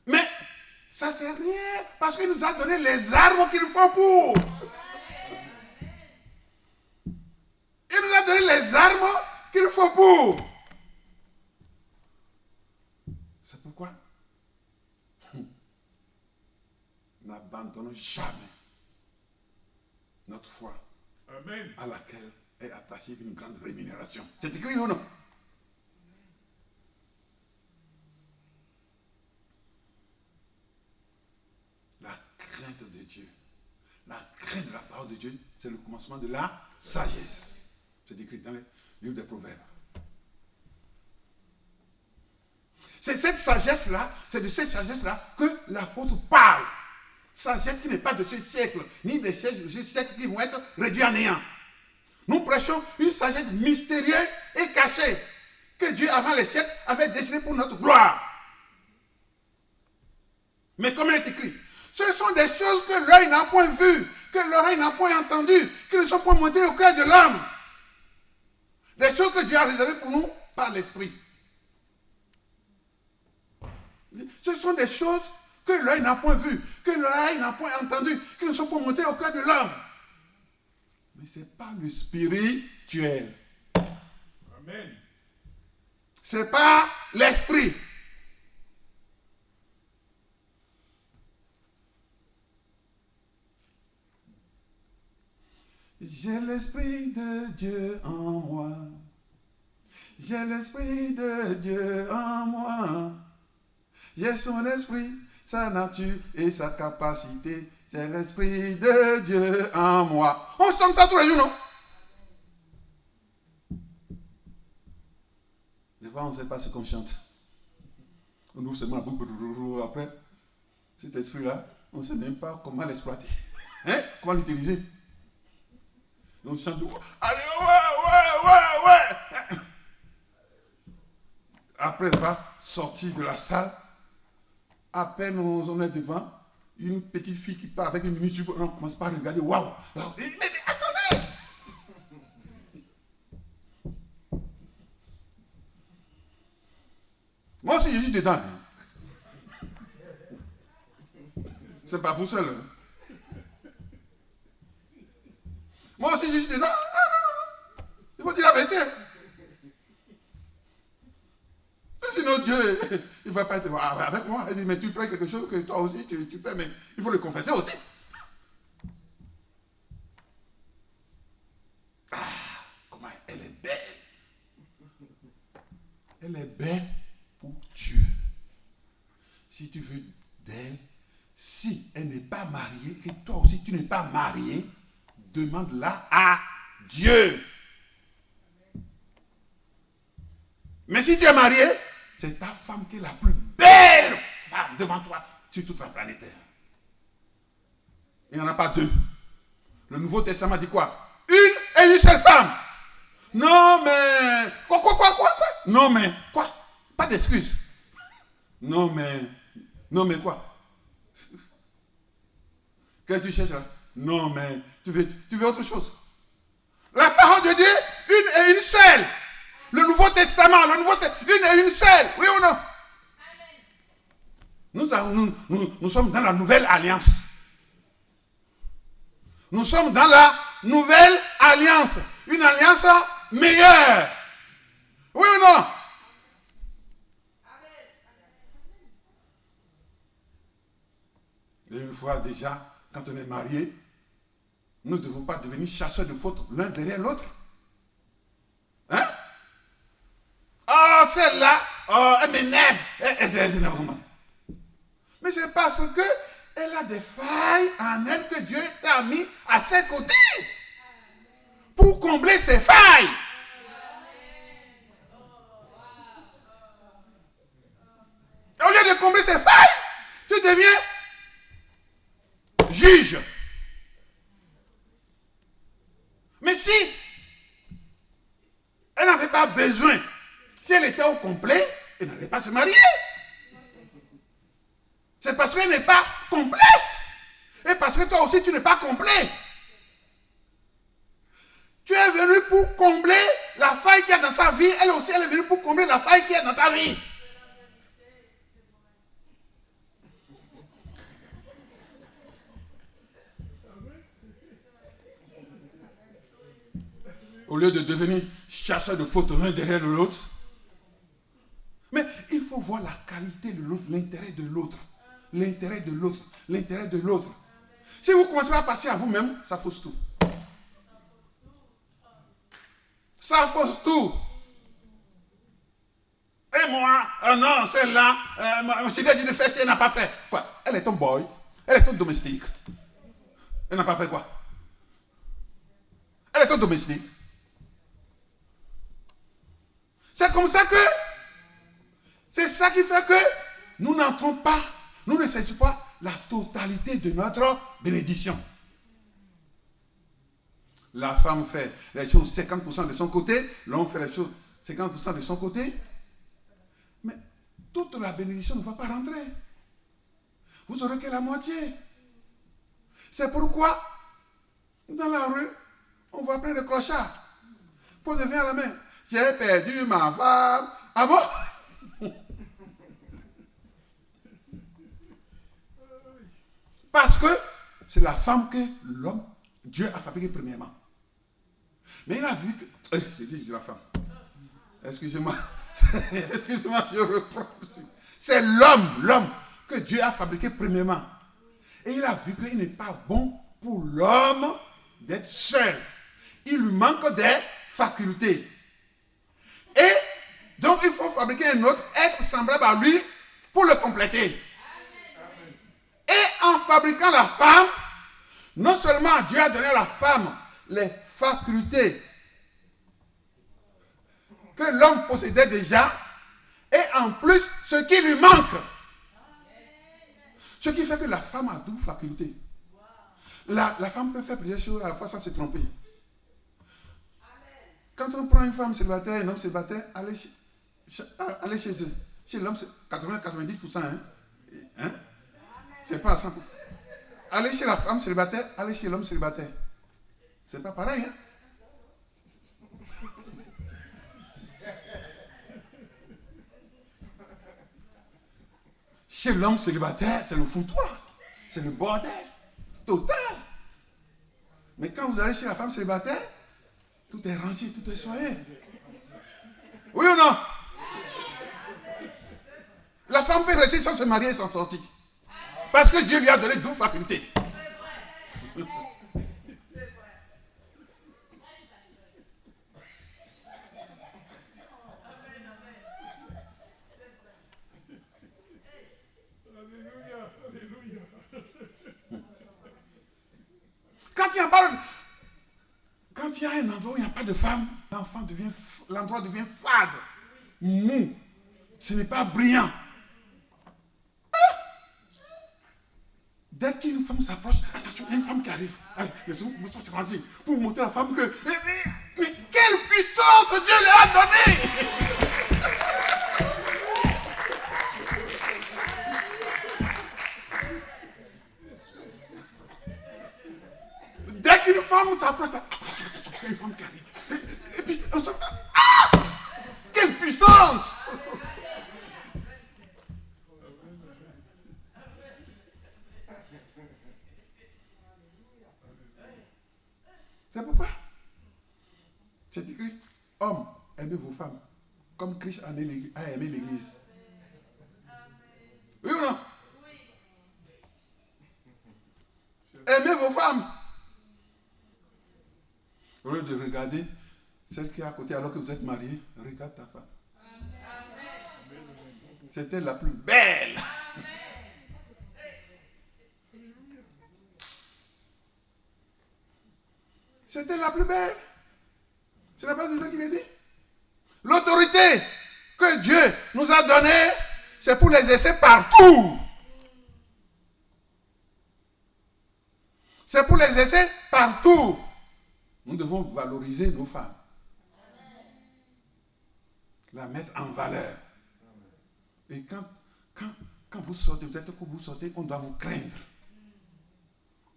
Mais ça c'est rien parce qu'il nous a donné les armes qu'il faut pour. Il nous a donné les armes qu'il faut pour. C'est pourquoi n'abandonnons jamais notre foi. Amen. À laquelle est attachée une grande rémunération. C'est écrit ou non? La crainte de Dieu, la crainte de la parole de Dieu, c'est le commencement de la sagesse. C'est écrit dans le livre des Proverbes. C'est cette sagesse-là, c'est de cette sagesse-là que l'apôtre parle. Sagesse qui n'est pas de ce siècle, ni des siècles qui vont être réduits à néant. Nous prêchons une sagesse mystérieuse et cachée que Dieu, avant les siècles, avait destinée pour notre gloire. Mais comme il est écrit, ce sont des choses que l'œil n'a point vues, que l'oreille n'a point entendues, qui ne sont point montées au cœur de l'homme. Des choses que Dieu a réservées pour nous par l'Esprit. Ce sont des choses que l'œil n'a point vues, que l'oreille n'a point entendues, qui ne sont point montées au cœur de l'homme. Mais ce n'est pas le spirituel. Amen. Ce n'est pas l'esprit. J'ai l'esprit de Dieu en moi. J'ai l'esprit de Dieu en moi. J'ai son esprit, sa nature et sa capacité. C'est l'esprit de Dieu en moi. On chante ça tous les jours, non? Des fois, on ne sait pas ce qu'on chante. On ouvre seulement la boucle. Après, cet esprit-là, on ne sait même pas comment l'exploiter. Hein? Comment l'utiliser? On chante. Allez, ouais. Après avoir sorti de la salle, à peine on est devant, une petite fille qui part avec une minute, on commence par regarder, waouh! Mais attendez! Moi aussi, je suis dedans. C'est pas vous seul. Moi aussi, je suis dedans. Il faut dire la vérité. Sinon, Dieu, il ne va pas être avec moi. Il dit, mais tu prêches quelque chose que toi aussi, tu fais, mais il faut le confesser aussi. Ah, comment elle est belle. Elle est belle pour Dieu. Si tu veux d'elle, si elle n'est pas mariée, et toi aussi tu n'es pas marié, demande-la à Dieu. Mais si tu es marié, c'est ta femme qui est la plus belle femme devant toi sur toute la planète Terre. Il n'y en a pas deux. Le Nouveau Testament dit quoi? Une et une seule femme. Non mais... Quoi? Non mais... Quoi? Pas d'excuse. Non mais quoi? Qu'est-ce que tu cherches là? Non mais... Tu veux autre chose? La parole de Dieu, une et une seule. Le Nouveau Testament, une et une seule. Oui ou non? Nous sommes dans la nouvelle alliance. Nous sommes dans la nouvelle alliance. Une alliance meilleure. Oui ou non? Et une fois déjà, quand on est marié, nous ne devons pas devenir chasseurs de fautes l'un derrière l'autre. Hein? Oh, celle-là, elle m'énerve. Mais c'est parce qu'elle a des failles en elle que Dieu t'a mis à ses côtés pour combler ses failles. Au lieu de combler ses failles, tu deviens juge. Mais si elle n'avait pas besoin, si elle était au complet, elle n'allait pas se marier. C'est parce qu'elle n'est pas complète. Et parce que toi aussi, tu n'es pas complet. Tu es venu pour combler la faille qu'il y a dans sa vie. Elle aussi, elle est venue pour combler la faille qu'il y a dans ta vie. Au lieu de devenir chasseur de fautes l'un derrière l'autre. Mais il faut voir la qualité de l'autre, l'intérêt de l'autre. L'intérêt de l'autre, l'intérêt de l'autre. Si vous commencez à passer à vous-même, ça fausse tout. Ça fausse tout. Et moi, non, celle-là, je lui ai dit de faire ça, elle n'a pas fait. Quoi? Elle est ton boy, elle est ton domestique. Elle n'a pas fait quoi? Elle est ton domestique. C'est comme ça que, c'est ça qui fait que nous n'entrons pas, nous ne saisissons pas la totalité de notre bénédiction. La femme fait les choses 50% de son côté, l'homme fait les choses 50% de son côté, mais toute la bénédiction ne va pas rentrer. Vous aurez que la moitié. C'est pourquoi, dans la rue, on voit plein de clochards. Pour devenir à la main. J'ai perdu ma femme. Ah bon? Parce que c'est la femme que l'homme, Dieu a fabriquée premièrement. Mais il a vu que... J'ai dit la femme. Excusez-moi. Excusez-moi, je reprends. C'est l'homme que Dieu a fabriqué premièrement. Et il a vu qu'il n'est pas bon pour l'homme d'être seul. Il lui manque des facultés. Et donc il faut fabriquer un autre, être semblable à lui pour le compléter. Et en fabriquant la femme, non seulement Dieu a donné à la femme les facultés que l'homme possédait déjà, et en plus ce qui lui manque. Ce qui fait que la femme a double faculté. La femme peut faire plusieurs choses à la fois sans se tromper. Quand on prend une femme célibataire et un homme célibataire, allez chez eux. Chez l'homme, c'est 80-90%. Hein? C'est pas à 100%. Allez chez la femme célibataire, allez chez l'homme célibataire. C'est pas pareil. Hein? Chez l'homme célibataire, c'est le foutoir. C'est le bordel total. Mais quand vous allez chez la femme célibataire, tout est rangé, tout est soigné. Oui ou non? La femme peut rester sans se marier et s'en sortir. Parce que Dieu lui a donné 12 facultés. Quand il y a un endroit où il n'y a pas de femme, l'endroit devient fade, mou. Ce n'est pas brillant. Hein? Dès qu'une femme s'approche, attention, il y a une femme qui arrive. Allez, laissez-moi se ranger pour montrer à la femme que... Mais quelle puissance Dieu lui a donnée! Dès qu'une femme s'approche, attention, il y a une femme qui arrive. Et puis, on se... Ah! Quelle puissance! C'est pourquoi c'est écrit, hommes, aimez vos femmes, comme Christ a aimé l'Église. Oui ou non? Aimez vos femmes. Au lieu de regarder celle qui est à côté alors que vous êtes marié, regarde ta femme. C'était la plus belle. C'était la plus belle. Ce n'est pas Dieu qui l'a dit. L'autorité que Dieu nous a donnée, c'est pour les laisser partout. C'est pour les laisser partout. Nous devons valoriser nos femmes. La mettre en valeur. Et quand vous sortez, vous êtes que vous sortez, on doit vous craindre.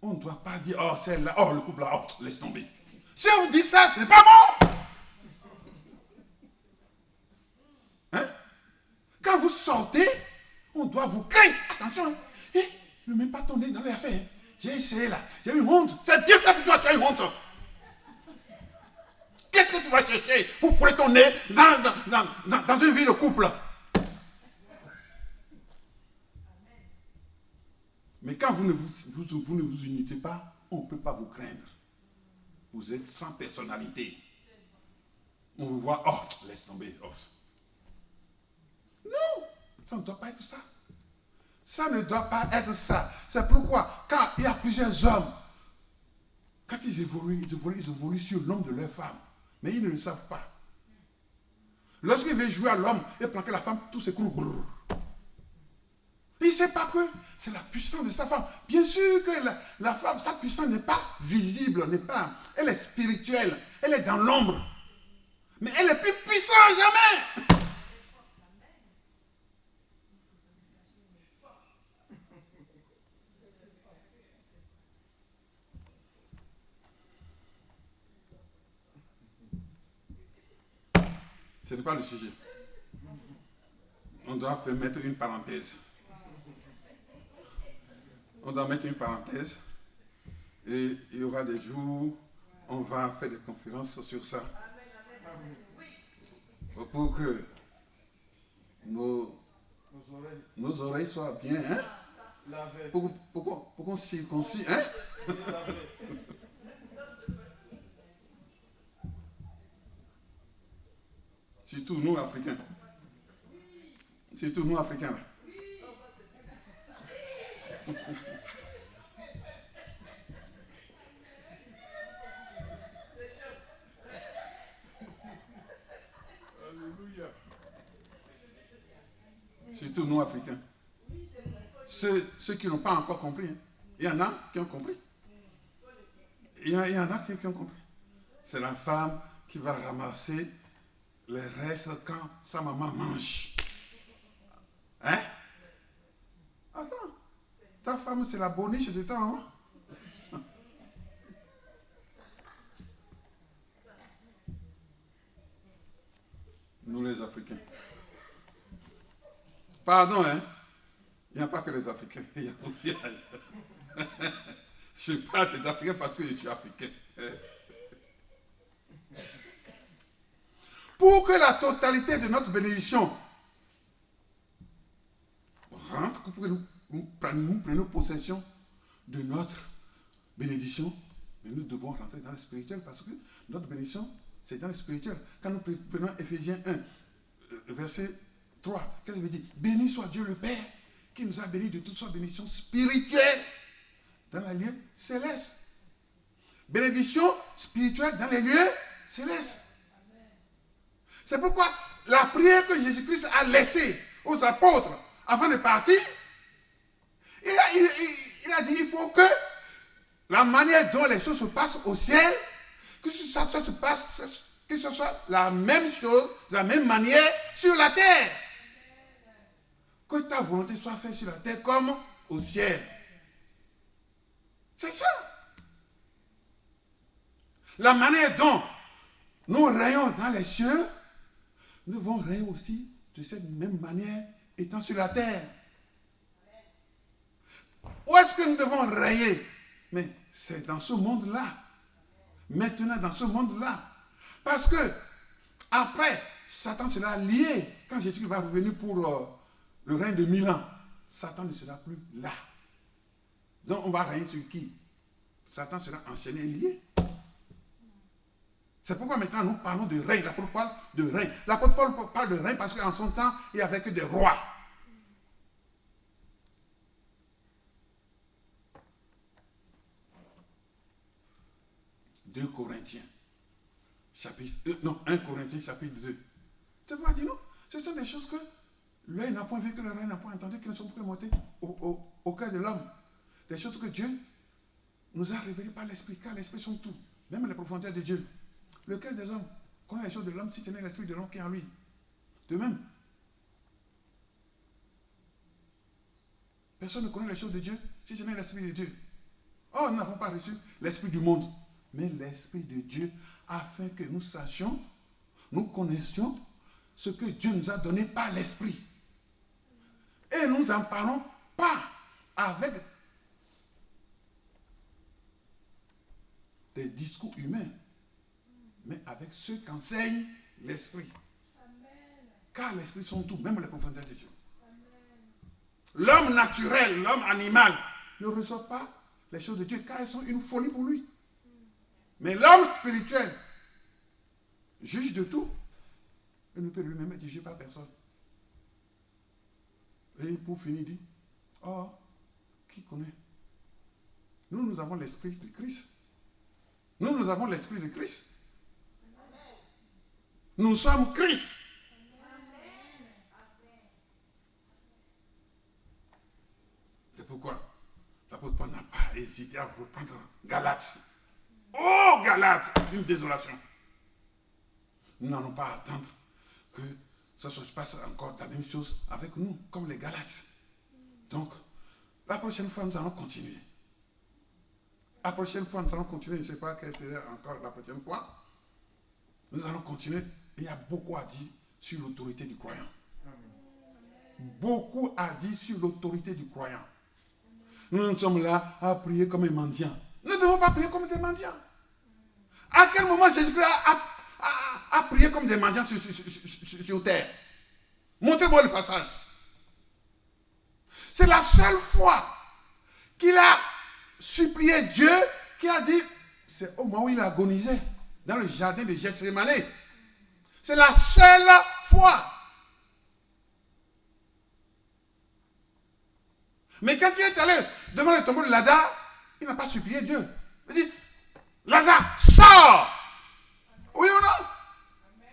On ne doit pas dire, oh celle-là, oh le couple là, oh laisse tomber. Si on vous dit ça, ce n'est pas bon. Hein? Quand vous sortez, on doit vous craindre. Attention, ne mets pas ton nez dans les affaires. J'ai essayé là, j'ai eu honte. C'est bien fait pour toi, tu as eu honte. Qu'est-ce que tu vas chercher pour fouler ton nez dans une vie de couple? Mais quand vous ne vous unissez pas, on ne peut pas vous craindre. Vous êtes sans personnalité. On vous voit, oh, laisse tomber. Oh. Non, ça ne doit pas être ça. Ça ne doit pas être ça. C'est pourquoi, quand il y a plusieurs hommes, quand ils évoluent sur l'homme de leur femme. Mais ils ne le savent pas. Lorsqu'ils veulent jouer à l'homme et planquer la femme, tout s'écroule. Il ne sait pas que c'est la puissance de sa femme. Bien sûr que la femme, sa puissance n'est pas visible, elle est spirituelle, elle est dans l'ombre. Mais elle est plus puissante jamais. Ce n'est pas le sujet. On doit mettre une parenthèse. On doit mettre une parenthèse. Et il y aura des jours, on va faire des conférences sur ça. Pour que nos oreilles soient bien, hein? Pour qu'on circoncis, hein? Surtout nous, Africains. Surtout nous, Africains. Alléluia. Surtout nous, Africains. Ceux qui n'ont pas encore compris. Hein. Il y en a qui ont compris. Il y en a qui ont compris. C'est la femme qui va ramasser les restes quand sa maman mange. Hein? Attends. Ta femme, c'est la boniche de ta maman. Nous, les Africains. Pardon, hein? Il n'y a pas que les Africains. Il y a aussi... Je parle des Africains parce que je suis africain. Pour que la totalité de notre bénédiction rentre, pour que nous prenions possession de notre bénédiction, mais nous devons rentrer dans le spirituel parce que notre bénédiction, c'est dans le spirituel. Quand nous prenons Éphésiens 1, verset 3, qu'est-ce que ça veut dire? Béni soit Dieu le Père qui nous a bénis de toutes sortes de bénédictions spirituelles dans les lieux célestes. Bénédiction spirituelle dans les lieux célestes. C'est pourquoi la prière que Jésus-Christ a laissée aux apôtres avant de partir, il a dit il faut que la manière dont les choses se passent au ciel, que ce soit la même chose, de la même manière sur la terre. Que ta volonté soit faite sur la terre comme au ciel. C'est ça. La manière dont nous rayons dans les cieux, nous devons rayer aussi de cette même manière étant sur la terre. Où est-ce que nous devons rayer? Mais c'est dans ce monde-là. Maintenant, dans ce monde-là. Parce que, après, Satan sera lié. Quand Jésus va revenir pour le règne de 1000 ans, Satan ne sera plus là. Donc, on va régner sur qui? Satan sera enchaîné et lié. C'est pourquoi maintenant nous parlons de règne. L'apôtre parle de règne. L'apôtre Paul parle de règne parce qu'en son temps, il n'y avait que des rois. Deux Corinthiens, chapitre 1 Corinthiens chapitre 2. C'est pas dit non? Ce sont des choses que l'œil n'a point vu, que l'oreille n'a point entendu, qui ne sont pas montées au cœur de l'homme. Des choses que Dieu nous a révélées par l'Esprit, car l'Esprit sont tout, même les profondeurs de Dieu. Le cœur des hommes connaît les choses de l'homme si ce n'est l'Esprit de l'homme qui est en lui. De même, personne ne connaît les choses de Dieu si ce n'est l'Esprit de Dieu. Oh, nous n'avons pas reçu l'Esprit du monde, mais l'Esprit de Dieu, afin que nous sachions, nous connaissions ce que Dieu nous a donné par l'Esprit. Et nous n'en parlons pas avec des discours humains, mais avec ceux qu'enseigne l'Esprit. Car l'Esprit sont tout, même les profondeurs de Dieu. L'homme naturel, l'homme animal, ne reçoit pas les choses de Dieu, car elles sont une folie pour lui. Mais l'homme spirituel juge de tout et ne peut lui-même être jugé par personne. Et pour finir, il dit, oh, qui connaît? Nous avons l'esprit de Christ. Nous avons l'esprit de Christ. Nous sommes Christ. C'est pourquoi l'apôtre Paul n'a pas hésité à reprendre Galates. Oh, Galates, une désolation. Nous n'allons pas attendre que ça se passe encore la même chose avec nous, comme les Galates. Donc, la prochaine fois, nous allons continuer. La prochaine fois, nous allons continuer. Je ne sais pas quelle sera encore la prochaine fois. Nous allons continuer. Il y a beaucoup à dire sur l'autorité du croyant. Beaucoup à dire sur l'autorité du croyant. Nous sommes là à prier comme un mendiant. Nous ne devons pas prier comme des mendiants. À quel moment Jésus-Christ a prié comme des mendiants sur terre? Montrez-moi le passage. C'est la seule fois qu'il a supplié Dieu, qui a dit, c'est au moment où il agonisait dans le jardin de Gethsémani. C'est la seule fois. Mais quand il est allé devant le tombeau de Lazare, il n'a pas supplié Dieu. Il dit, Lazare, sors! Oui ou non?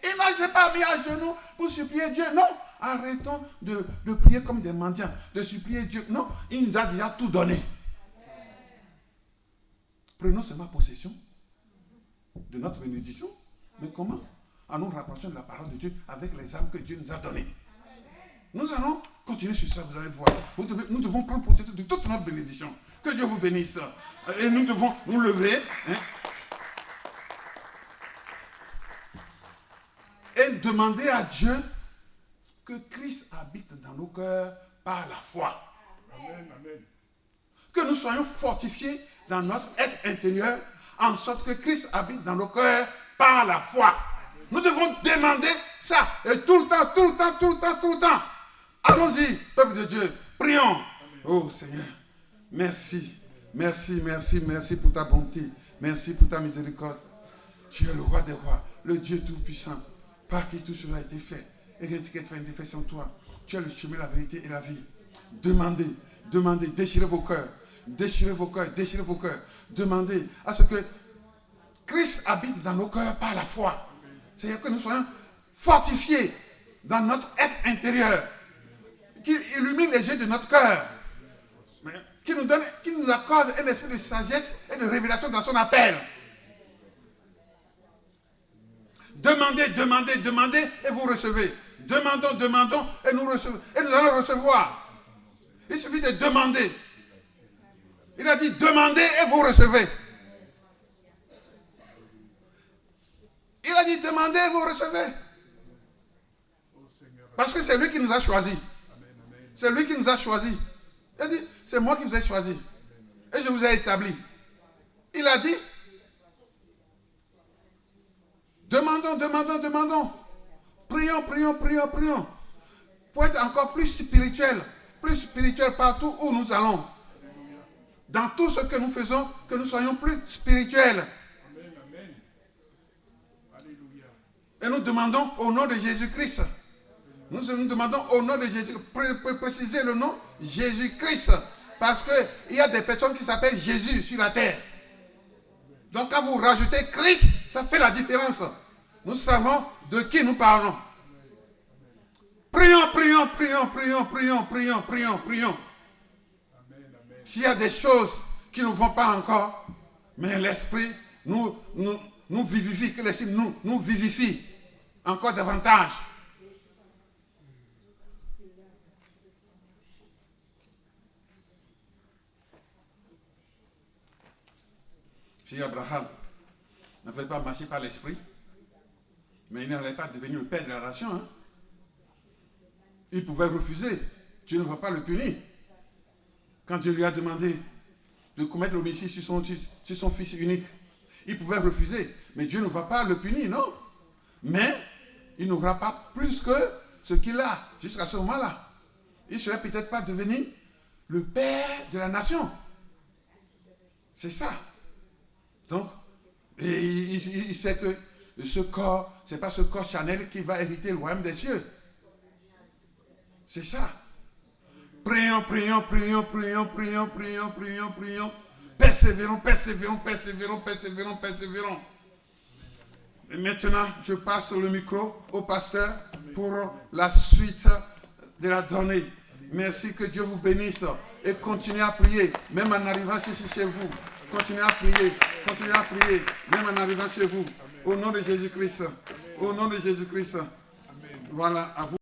Il ne s'est pas mis à genoux pour supplier Dieu. Non, arrêtons de prier comme des mendiants, de supplier Dieu. Non, il nous a déjà tout donné. Prenons seulement possession de notre bénédiction. Mais comment? En nous rapprochant de la parole de Dieu avec les âmes que Dieu nous a données. Nous allons continuer sur ça, vous allez voir. Nous devons prendre possession de toute notre bénédiction. Que Dieu vous bénisse. Et nous devons nous lever. Et demander à Dieu que Christ habite dans nos cœurs par la foi. Amen, amen. Que nous soyons fortifiés dans notre être intérieur, en sorte que Christ habite dans nos cœurs par la foi. Nous devons demander ça. Et tout le temps, tout le temps, tout le temps, tout le temps. Allons-y, peuple de Dieu. Prions. Amen. Oh Seigneur, merci. Merci, merci, merci pour ta bonté. Merci pour ta miséricorde. Tu es le roi des rois, le Dieu tout-puissant, par qui tout cela a été fait. Et rien qui a été fait sans toi. Tu es le chemin, la vérité et la vie. Demandez, demandez, déchirez vos cœurs. Déchirez vos cœurs, déchirez vos cœurs. Demandez à ce que Christ habite dans nos cœurs par la foi. C'est-à-dire que nous soyons fortifiés dans notre être intérieur, qu'il illumine les yeux de notre cœur, qui nous accorde un esprit de sagesse et de révélation dans son appel. Demandez, demandez, demandez et vous recevez. Demandons, demandons et nous recevons. Et nous allons recevoir. Il suffit de demander. Il a dit demandez et vous recevez. Il a dit demandez et vous recevez. Parce que c'est lui qui nous a choisis. C'est lui qui nous a choisis. Il a dit c'est moi qui vous ai choisi. Et je vous ai établi. Il a dit demandons, demandons, demandons. Prions, prions, prions, prions. Pour être encore plus spirituel partout où nous allons. Dans tout ce que nous faisons, que nous soyons plus spirituels. Amen, amen. Alléluia. Et nous demandons au nom de Jésus-Christ. Nous demandons au nom de Jésus. Préciser le nom Jésus-Christ. Parce qu'il y a des personnes qui s'appellent Jésus sur la terre. Donc quand vous rajoutez Christ, ça fait la différence. Nous savons de qui nous parlons. Prions, prions, prions, prions, prions, prions, prions, prions. S'il y a des choses qui ne vont pas encore, mais l'Esprit nous vivifie, que l'Esprit nous vivifie encore davantage. Si Abraham n'avait pas marché par l'Esprit, mais il n'allait pas devenir le père de la nation. Hein? Il pouvait refuser. Dieu ne va pas le punir. Quand Dieu lui a demandé de commettre l'homicide sur son fils unique, il pouvait refuser. Mais Dieu ne va pas le punir, non? Mais il n'aura pas plus que ce qu'il a jusqu'à ce moment-là. Il ne serait peut-être pas devenu le père de la nation. C'est ça. Donc, il sait que ce corps, ce n'est pas ce corps charnel qui va hériter le royaume des cieux. C'est ça. Prions, prions, prions, prions, prions, prions, prions, prions. Persévérons, persévérons, persévérons, persévérons, persévérons. Et maintenant, je passe le micro au pasteur pour la suite de la donnée. Merci, que Dieu vous bénisse. Et continuez à prier, même en arrivant chez vous. Continuez à prier, même en arrivant chez vous. Au nom de Jésus-Christ. Au nom de Jésus-Christ. Voilà, à vous.